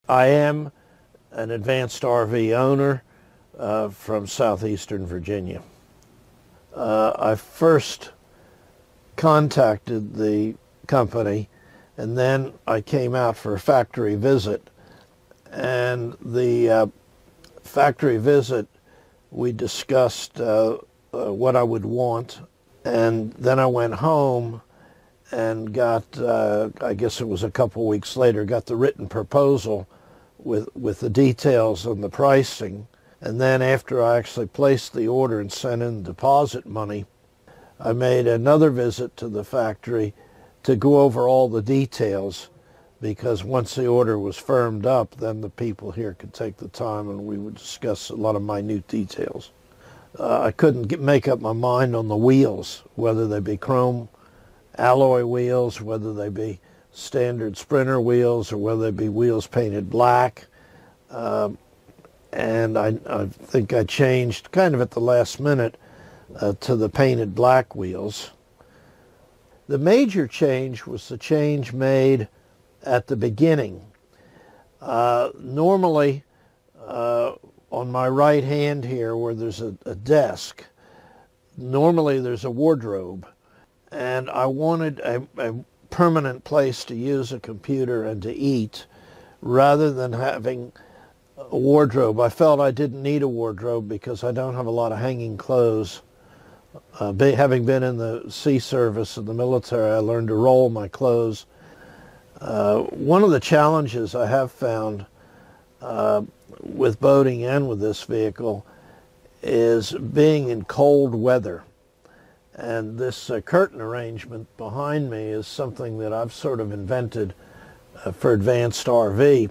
I am an advanced RV owner from southeastern Virginia. I first contacted the company, and then I came out for a factory visit. And the factory visit, we discussed what I would want, and then I went home and got, I guess it was a couple weeks later, got the written proposal with the details and the pricing. And then after I actually placed the order and sent in the deposit money, I made another visit to the factory to go over all the details, because once the order was firmed up, then the people here could take the time and we would discuss a lot of minute details. I couldn't make up my mind on the wheels, whether they be chrome alloy wheels, whether they be standard Sprinter wheels, or whether they be wheels painted black. And I think I changed kind of at the last minute to the painted black wheels. The major change was the change made at the beginning. Normally, on my right hand here where there's a desk, normally there's a wardrobe, and I wanted a permanent place to use a computer and to eat rather than having a wardrobe. I felt I didn't need a wardrobe because I don't have a lot of hanging clothes. Having been in the sea service and the military, I learned to roll my clothes. One of the challenges I have found with boating and with this vehicle is being in cold weather. And this curtain arrangement behind me is something that I've sort of invented for advanced RV,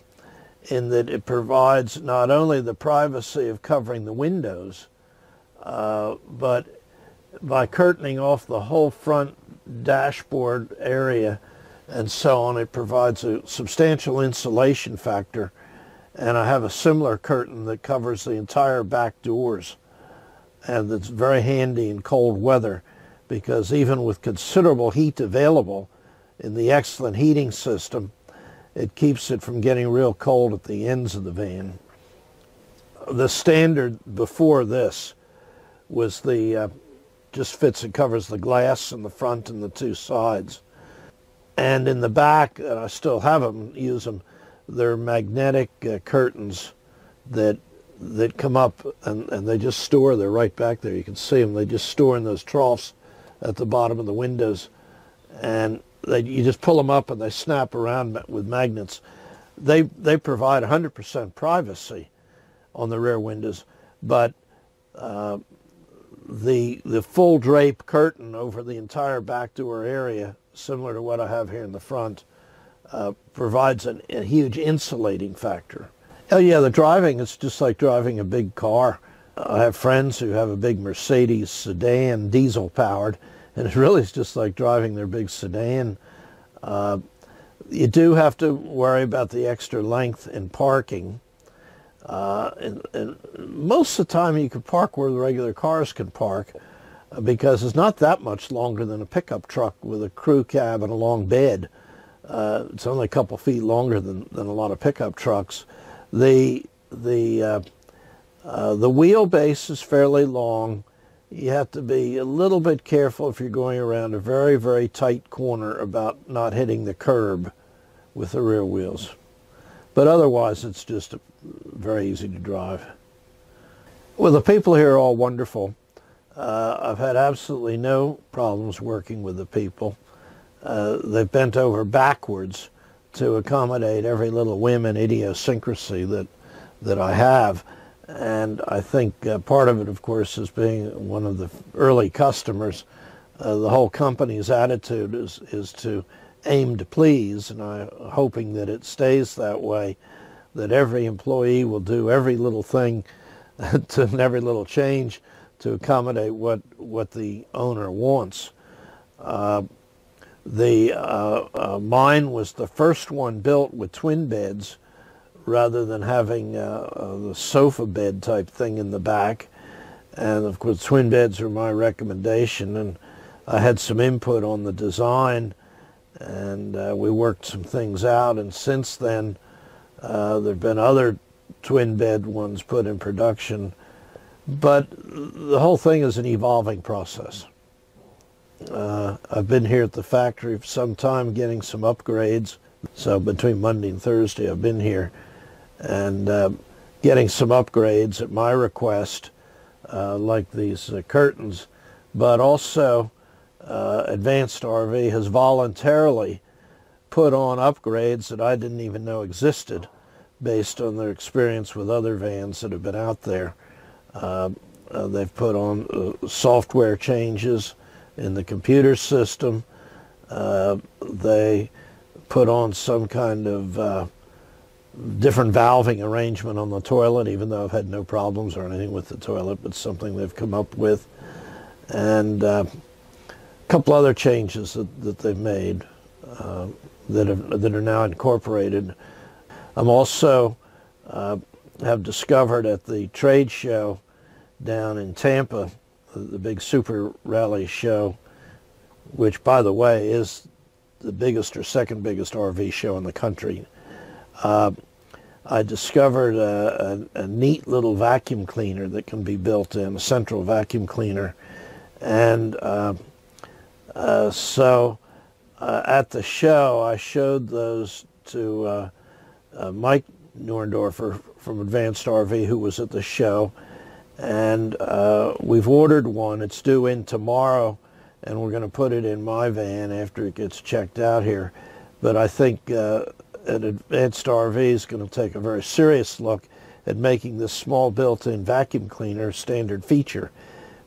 in that it provides not only the privacy of covering the windows, but by curtaining off the whole front dashboard area and so on, it provides a substantial insulation factor. And I have a similar curtain that covers the entire back doors, and it's very handy in cold weather, because even with considerable heat available in the excellent heating system, it keeps it from getting real cold at the ends of the van. The standard before this was the just fits and covers the glass in the front and the two sides. And in the back, and I still have them, use them, they're magnetic curtains that come up, and they just store, they're right back there, you can see them, they just store in those troughs at the bottom of the windows, and you just pull them up and they snap around with magnets. They provide 100% privacy on the rear windows, but the full drape curtain over the entire back door area, similar to what I have here in the front, provides a huge insulating factor. Oh yeah, the driving is just like driving a big car. I have friends who have a big Mercedes sedan, diesel powered, and it really is just like driving their big sedan. You do have to worry about the extra length in parking. And most of the time you can park where the regular cars can park, because it's not that much longer than a pickup truck with a crew cab and a long bed. It's only a couple feet longer than a lot of pickup trucks. The wheelbase is fairly long. You have to be a little bit careful if you're going around a very, very tight corner about not hitting the curb with the rear wheels. But otherwise, it's just very easy to drive. Well, the people here are all wonderful. I've had absolutely no problems working with the people. They've bent over backwards to accommodate every little whim and idiosyncrasy that I have. And I think part of it, of course, is being one of the early customers. The whole company's attitude is to aim to please, and I'm hoping that it stays that way, that every employee will do every little thing and every little change to accommodate what the owner wants. Mine was the first one built with twin beds, rather than having the sofa bed type thing in the back. And of course, twin beds are my recommendation, and I had some input on the design, and we worked some things out, and since then There have been other twin bed ones put in production, but the whole thing is an evolving process. I've been here at the factory for some time getting some upgrades. So between Monday and Thursday I've been here and getting some upgrades at my request, like these curtains, but also Advanced RV has voluntarily put on upgrades that I didn't even know existed based on their experience with other vans that have been out there. They've put on software changes in the computer system. They put on some kind of different valving arrangement on the toilet, even though I've had no problems or anything with the toilet, but something they've come up with. And a couple other changes that they've made that are now incorporated. I'm also have discovered at the trade show down in Tampa, the big Super Rally show, which, by the way, is the biggest or second biggest RV show in the country. I discovered a neat little vacuum cleaner that can be built in, a central vacuum cleaner. And so at the show, I showed those to Mike Neuendorfer from Advanced RV, who was at the show. And we've ordered one. It's due in tomorrow, and we're going to put it in my van after it gets checked out here. But I think Advanced RV is going to take a very serious look at making this small built-in vacuum cleaner a standard feature,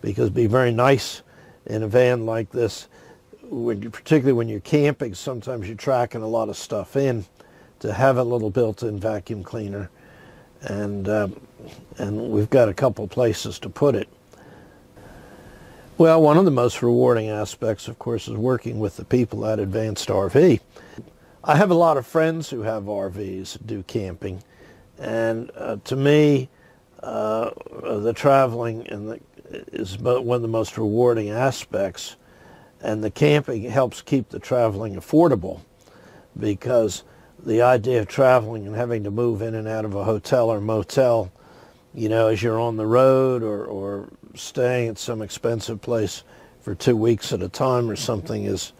because it'd be very nice in a van like this, particularly when you're camping. Sometimes you're tracking a lot of stuff in, to have a little built-in vacuum cleaner. And we've got a couple places to put it. Well, one of the most rewarding aspects, of course, is working with the people at Advanced RV. I have a lot of friends who have RVs that do camping, and to me, the traveling is one of the most rewarding aspects, and the camping helps keep the traveling affordable, because the idea of traveling and having to move in and out of a hotel or motel, you know, as you're on the road or staying at some expensive place for 2 weeks at a time or something is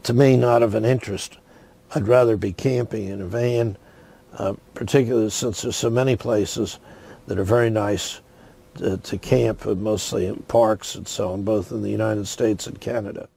to me not of an interest. I'd rather be camping in a van, particularly since there's so many places that are very nice to camp, mostly in parks and so on, both in the United States and Canada.